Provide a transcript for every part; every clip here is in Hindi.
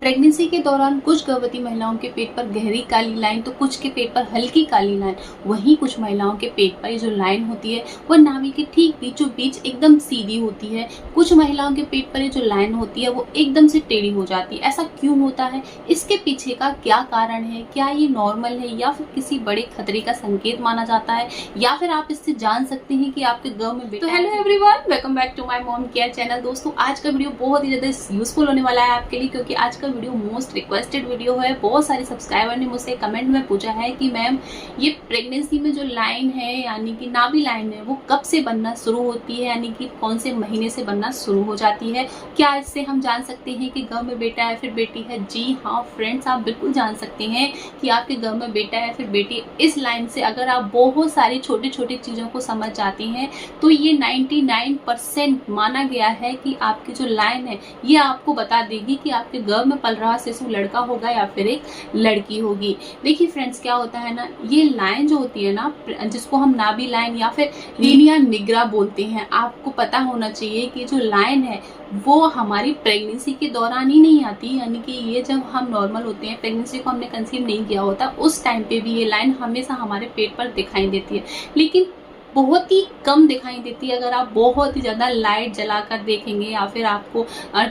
प्रेगनेंसी के दौरान कुछ गर्भवती महिलाओं के पेट पर गहरी काली लाइन तो कुछ के पेट पर हल्की काली लाइन, वहीं कुछ महिलाओं के पेट पर ये जो लाइन होती है वह नाभि के ठीक बीचों बीच एकदम सीधी होती है। कुछ महिलाओं के पेट पर ये जो लाइन होती है वो एकदम से टेढ़ी हो जाती है। ऐसा क्यों होता है? इसके पीछे का क्या कारण है? क्या ये नॉर्मल है या फिर किसी बड़े खतरे का संकेत माना जाता है, या फिर आप इससे जान सकते हैं कि आपके गर्भ में बेटा। तो hello everyone, welcome back to my mom care channel. दोस्तों, आज का वीडियो बहुत ही ज्यादा यूजफुल होने वाला है आपके लिए, क्योंकि आज का वीडियो मोस्ट रिक्वेस्टेड वीडियो है। बहुत सारे सब्सक्राइबर ने मुझसे कमेंट में पूछा है कि मैम ये प्रेगनेंसी में जो लाइन है यानी कि नाभि लाइन है वो कब से बनना शुरू होती है, यानी कि कौन से महीने से बनना शुरू हो जाती है। क्या इससे हम जान सकते हैं कि गर्भ में बेटा है फिर बेटी है? जी हाँ फ्रेंड्स, आप बिल्कुल जान सकते हैं कि आपके गर्भ में बेटा है फिर बेटी। इस लाइन से अगर आप बहुत सारी छोटी छोटी चीजों को समझ जाती हैं तो ये 99% माना गया है कि आपकी जो लाइन है ये आपको बता देगी कि आपके गर्भ में पल रहा शिशु लड़का होगा या फिर एक लड़की होगी। देखिए फ्रेंड्स, क्या होता है ना, ये लाइन जो होती है ना, जिसको हम नाभि लाइन या फिर लीनिया निग्रा बोलते हैं, आपको पता होना चाहिए कि जो लाइन है वो हमारी प्रेगनेंसी के दौरान ही नहीं आती। यानी कि ये जब हम नॉर्मल होते हैं, प्रेगनेंसी को हमने कंसीव नहीं किया होता, उस टाइम पे भी ये लाइन हमेशा हमारे पेट पर दिखाई देती है, लेकिन बहुत ही कम दिखाई देती है। अगर आप बहुत ही ज़्यादा लाइट जलाकर देखेंगे या फिर आपको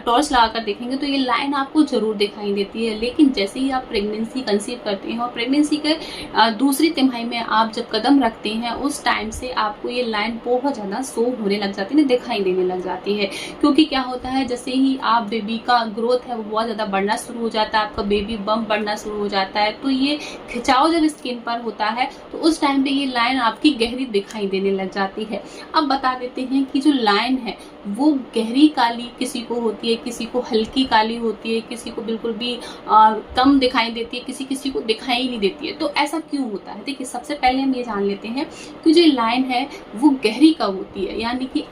टॉर्च लगाकर देखेंगे तो ये लाइन आपको ज़रूर दिखाई देती है। लेकिन जैसे ही आप प्रेगनेंसी कंसीव करते हैं और प्रेगनेंसी के दूसरी तिमाही में आप जब कदम रखते हैं, उस टाइम से आपको ये लाइन बहुत ज़्यादा शो होने लग जाती है, दिखाई देने लग जाती है। क्योंकि क्या होता है, जैसे ही आप बेबी का ग्रोथ है वो बहुत ज़्यादा बढ़ना शुरू हो जाता है, आपका बेबी बम्प बढ़ना शुरू हो जाता है, तो ये खिंचाव जब स्किन पर होता है तो उस टाइम पे ये लाइन आपकी गहरी दिखाई देने लग जाती है। अब बता देते हैं कि जो लाइन है वो गहरी काली किसी को होती है, किसी को हल्की काली होती है, किसी को बिल्कुल भी कम दिखाई देती है, किसी किसी को दिखाई ही नहीं देती है। तो ऐसा क्यों होता है? देखिए, सबसे पहले हम ये जान लेते हैं कि जो लाइन है वो गहरी कब होती है। यानी कि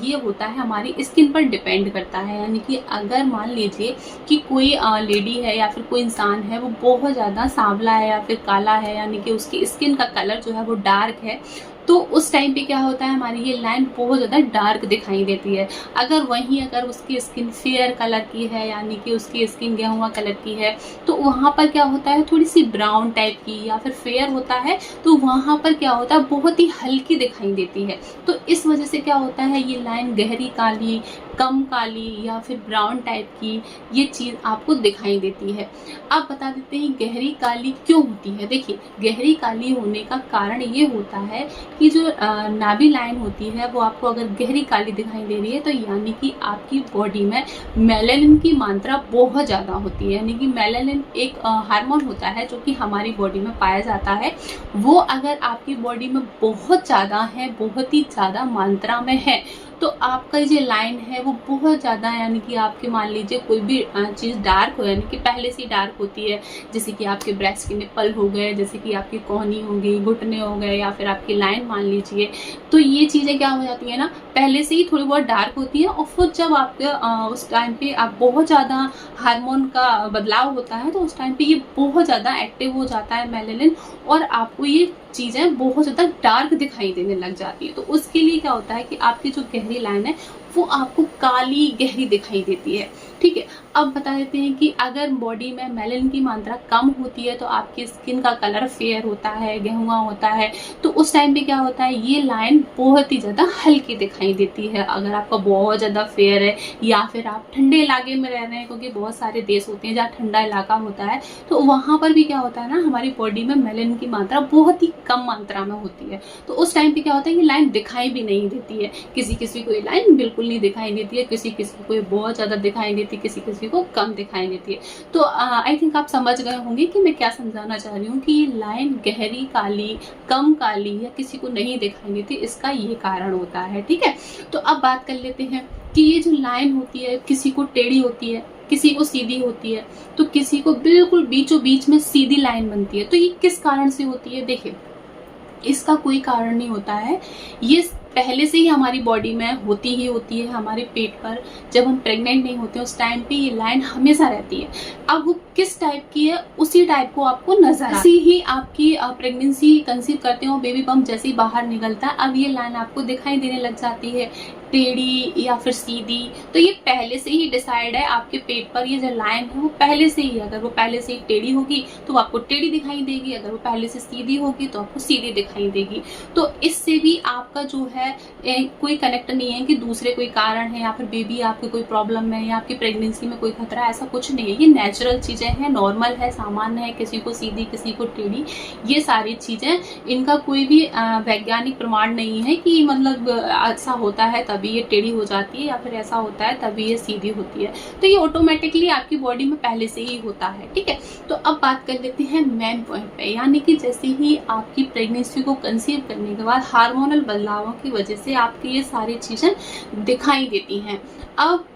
ये होता है हमारी स्किन पर डिपेंड करता है। यानी कि अगर मान लीजिए कि कोई लेडी है या फिर कोई इंसान है वो बहुत ज़्यादा सांवला है या फिर काला है, यानी कि उसकी स्किन का कलर जो है वो डार्क है, तो उस टाइम पे क्या होता है, हमारी ये लाइन बहुत ज़्यादा डार्क दिखाई देती है। अगर उसकी स्किन फेयर कलर की है, यानी कि उसकी स्किन गेहुआ कलर की है, तो वहाँ पर क्या होता है, थोड़ी सी ब्राउन टाइप की, या फिर फेयर होता है तो वहाँ पर क्या होता है, बहुत ही हल्की दिखाई देती है। तो इस वजह से क्या होता है, ये लाइन गहरी काली, कम काली या फिर ब्राउन टाइप की ये चीज़ आपको दिखाई देती है। अब बता देते हैं गहरी काली क्यों होती है। देखिए, गहरी काली होने का कारण ये होता है कि जो नाभि लाइन होती है वो आपको अगर गहरी काली दिखाई दे रही है तो यानी कि आपकी बॉडी में मेलानिन की मात्रा बहुत ज़्यादा होती है। यानी कि मेलानिन एक हार्मोन होता है जो कि हमारी बॉडी में पाया जाता है। वो अगर आपकी बॉडी में बहुत ज़्यादा है, बहुत ही ज़्यादा मात्रा में है, तो आपका जो लाइन है वो बहुत ज़्यादा, यानी कि आपके मान लीजिए कोई भी चीज़ डार्क हो, यानी कि पहले से ही डार्क होती है, जैसे कि आपके ब्रेस्ट के निप्पल हो गए, जैसे कि आपकी कोहनी हो गई, घुटने हो गए, या फिर आपकी लाइन मान लीजिए, तो ये चीज़ें क्या हो जाती है ना, पहले से ही थोड़ी बहुत डार्क होती है। और फिर जब आपके उस टाइम पे आप बहुत ज़्यादा हार्मोन का बदलाव होता है तो उस टाइम पे ये बहुत ज़्यादा एक्टिव हो जाता है मेलानिन, और आपको ये चीज़ें बहुत ज़्यादा डार्क दिखाई देने लग जाती है। तो उसके लिए क्या होता है कि आपकी जो गहरी लाइन है वो आपको काली गहरी दिखाई देती है। ठीक है, अब बता देते हैं कि अगर बॉडी में मेलानिन की मात्रा कम होती है तो आपकी स्किन का कलर फेयर होता है, गेहुआ होता है, तो उस टाइम पे क्या होता है, ये लाइन बहुत ही ज़्यादा हल्की दिखाई देती है। अगर आपका बहुत ज़्यादा फेयर है या फिर आप ठंडे इलाके में रह रहे हैं, क्योंकि बहुत सारे देश होते हैं जहाँ ठंडा इलाका होता है, तो वहाँ पर भी क्या होता है ना, हमारी बॉडी में मेलानिन की मात्रा बहुत ही कम मात्रा में होती है। तो उस टाइम पे क्या होता है, ये लाइन दिखाई भी नहीं देती है। किसी किसी को ये लाइन बिल्कुल नहीं दिखाई देती है, किसी किसी को बहुत ज़्यादा दिखाई देती है, किसी किसी को कम दिखाई देती है। तो आई थिंक आप समझ गए होंगे कि मैं क्या समझाना चाह रही हूँ कि ये लाइन गहरी काली, कम काली या किसी को नहीं दिखाई देती, इसका ये कारण होता है। ठीक है, तो अब बात कर लेते हैं कि ये जो लाइन होती है किसी को टेढ़ी होती है, किसी को सीधी होती है, तो किसी को बिल्कुल बीचों बीच में सीधी लाइन बनती है। तो ये किस कारण से होती है? देखिए, इसका कोई कारण नहीं होता है, ये पहले से ही हमारी बॉडी में होती ही होती है। हमारे पेट पर जब हम प्रेग्नेंट नहीं होते उस टाइम पे ये लाइन हमेशा रहती है। अब वो किस टाइप की है उसी टाइप को आपको नजर आती है। जैसे ही आपकी प्रेगनेंसी कंसीव करते हो, बेबी बम्प जैसे ही बाहर निकलता है, अब ये लाइन आपको दिखाई देने लग जाती है। टेढ़ी या फिर सीधी, तो ये पहले से ही डिसाइड है आपके पेट पर। ये जो लाइन है वो पहले से ही, अगर वो पहले से ही टेढ़ी होगी तो आपको टेढ़ी दिखाई देगी, अगर वो पहले से सीधी होगी तो आपको सीधी दिखाई देगी। तो इससे भी आपका जो है कोई कनेक्ट नहीं है कि दूसरे कोई कारण है या फिर बेबी आपके कोई प्रॉब्लम है या आपकी प्रेगनेंसी में कोई खतरा, ऐसा कुछ नहीं है। ये नेचुरल चीजें हैं, नॉर्मल है, सामान्य है, किसी को सीधी किसी को टेढ़ी, ये सारी चीजें, इनका कोई भी वैज्ञानिक प्रमाण नहीं है कि मतलब ऐसा होता है तभी ये टेढ़ी हो जाती है या फिर ऐसा होता है तभी ये सीधी होती है। तो ये ऑटोमेटिकली आपकी बॉडी में पहले से ही होता है, ठीक है। तो अब बात कर लेते हैं मेन पॉइंट पे, यानी कि जैसे ही आपकी प्रेगनेंसी को कंसीव करने के बाद हार्मोनल बदलावों की वजह से आपकी ये सारी चीजें दिखाई देती हैं। अब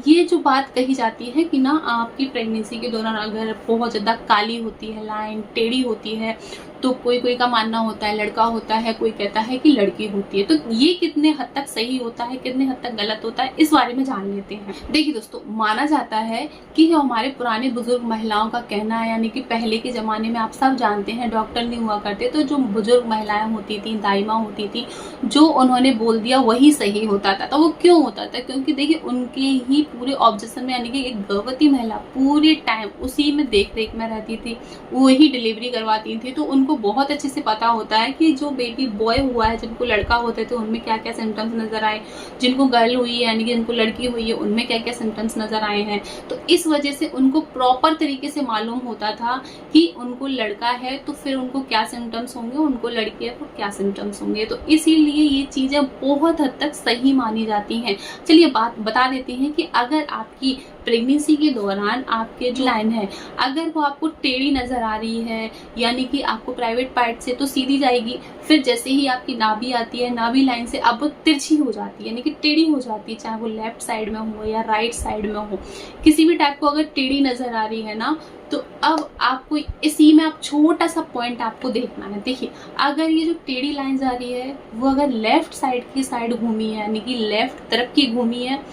ये जो बात कही जाती है कि ना आपकी प्रेगनेंसी के दौरान अगर बहुत ज़्यादा काली होती है लाइन, टेढ़ी होती है, तो कोई का मानना होता है लड़का होता है, कोई कहता है कि लड़की होती है। तो ये कितने हद तक सही होता है, कितने हद तक गलत होता है, इस बारे में जान लेते हैं। देखिए दोस्तों, माना जाता है कि हमारे पुराने बुजुर्ग महिलाओं का कहना है, यानी कि पहले के ज़माने में आप सब जानते हैं डॉक्टर नहीं हुआ करते, तो जो बुजुर्ग महिलाएं होती थी, दाइमा होती थी, जो उन्होंने बोल दिया वही सही होता था। तो वो क्यों होता था? क्योंकि देखिए उनके ही पूरे ऑब्जेक्शन में, यानी कि एक गर्भवती महिला पूरे टाइम उसी में देख रेख में रहती थी, वही डिलीवरी करवाती थी, तो उनको बहुत अच्छे से पता होता है कि जो बेबी बॉय हुआ है, जिनको लड़का होते थे उनमें क्या क्या सिम्टम्स नजर आए, जिनको गर्ल हुई है यानी कि जिनको लड़की हुई है उनमें क्या क्या सिम्टम्स नजर आए हैं। तो इस वजह से उनको प्रॉपर तरीके से मालूम होता था कि उनको लड़का है तो फिर उनको क्या सिम्टम्स होंगे, उनको लड़की है तो क्या सिम्टम्स होंगे। तो इसीलिए ये चीजें बहुत हद तक सही मानी जाती हैं। चलिए बात बता देते हैं कि अगर आपकी प्रेगनेंसी के दौरान आपके जो लाइन है अगर वो आपको टेढ़ी नजर आ रही है, यानी कि आपको प्राइवेट पार्ट से तो सीधी जाएगी, फिर जैसे ही आपकी नाभि आती है, नाभि लाइन से अब वो तिरछी हो जाती है, यानी कि टेढ़ी हो जाती है, चाहे वो लेफ्ट साइड में हो या राइट साइड में हो, किसी भी टाइप को अगर टेढ़ी नजर आ रही है ना, तो अब आपको इसी में आप छोटा सा पॉइंट आपको देखना है। देखिए अगर ये जो टेढ़ी लाइन आ रही है वो अगर लेफ्ट साइड की साइड घूमी है, यानी कि लेफ्ट तरफ की घूमी है,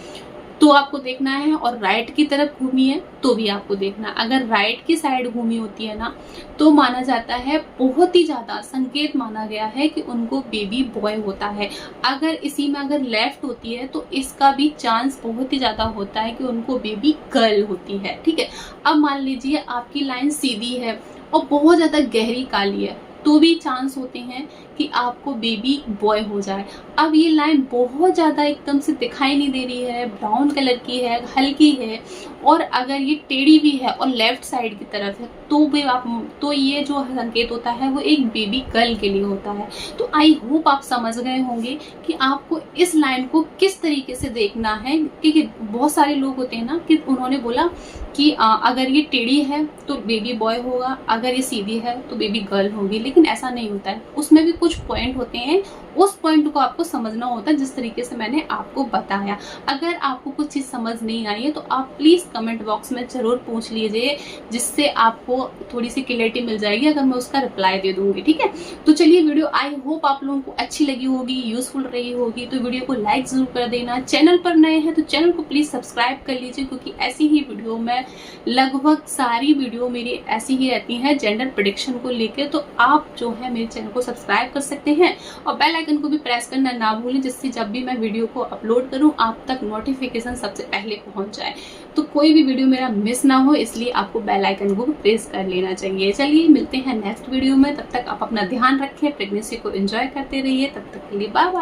तो आपको देखना है, और राइट की तरफ घूमी है तो भी आपको देखना है। अगर राइट की साइड घूमी होती है ना, तो माना जाता है, बहुत ही ज्यादा संकेत माना गया है कि उनको बेबी बॉय होता है। अगर इसी में अगर लेफ्ट होती है तो इसका भी चांस बहुत ही ज्यादा होता है कि उनको बेबी गर्ल होती है, ठीक है। अब मान लीजिए आपकी लाइन सीधी है और बहुत ज्यादा गहरी काली है, तो भी चांस होते हैं कि आपको बेबी बॉय हो जाए। अब ये लाइन बहुत ज़्यादा एकदम से दिखाई नहीं दे रही है, ब्राउन कलर की है, हल्की है, और अगर ये टेढ़ी भी है और लेफ्ट साइड की तरफ है, तो भी तो ये जो संकेत होता है वो एक बेबी गर्ल के लिए होता है। तो आई होप आप समझ गए होंगे कि आपको इस लाइन को किस तरीके से देखना है, क्योंकि बहुत सारे लोग होते हैं ना कि उन्होंने बोला कि अगर ये टेढ़ी है तो बेबी बॉय होगा, अगर ये सीधी है तो बेबी गर्ल होगी, लेकिन ऐसा नहीं होता है। उसमें भी कुछ पॉइंट होते हैं, उस पॉइंट को आपको समझना होता है जिस तरीके से मैंने आपको बताया। अगर आपको कुछ चीज समझ नहीं आई है तो आप प्लीज कमेंट बॉक्स में जरूर पूछ लीजिए, जिससे आपको थोड़ी सी क्लियरिटी मिल जाएगी, अगर मैं उसका रिप्लाई दे दूंगी, ठीक है। तो चलिए वीडियो आई होप आप लोगों को अच्छी लगी होगी, यूजफुल रही होगी, तो वीडियो को लाइक जरूर कर देना। चैनल पर नए हैं तो चैनल को प्लीज सब्सक्राइब कर लीजिए, क्योंकि ऐसी ही वीडियो में लगभग सारी वीडियो मेरी ऐसी ही रहती है जेंडर प्रेडिक्शन को लेकर। तो आप जो है मेरे चैनल को सब्सक्राइब कर सकते हैं और बेल आइकन को भी प्रेस करना ना भूलें, जिससे जब भी मैं वीडियो को अपलोड करूं आप तक नोटिफिकेशन सबसे पहले पहुंच जाए, तो कोई भी वीडियो मेरा मिस ना हो, इसलिए आपको बेल आइकन को भी प्रेस कर लेना चाहिए। चलिए मिलते हैं नेक्स्ट वीडियो में, तब तक आप अपना ध्यान रखें, प्रेगनेंसी को एंजॉय करते रहिए, तब तक के लिए बाय बाय।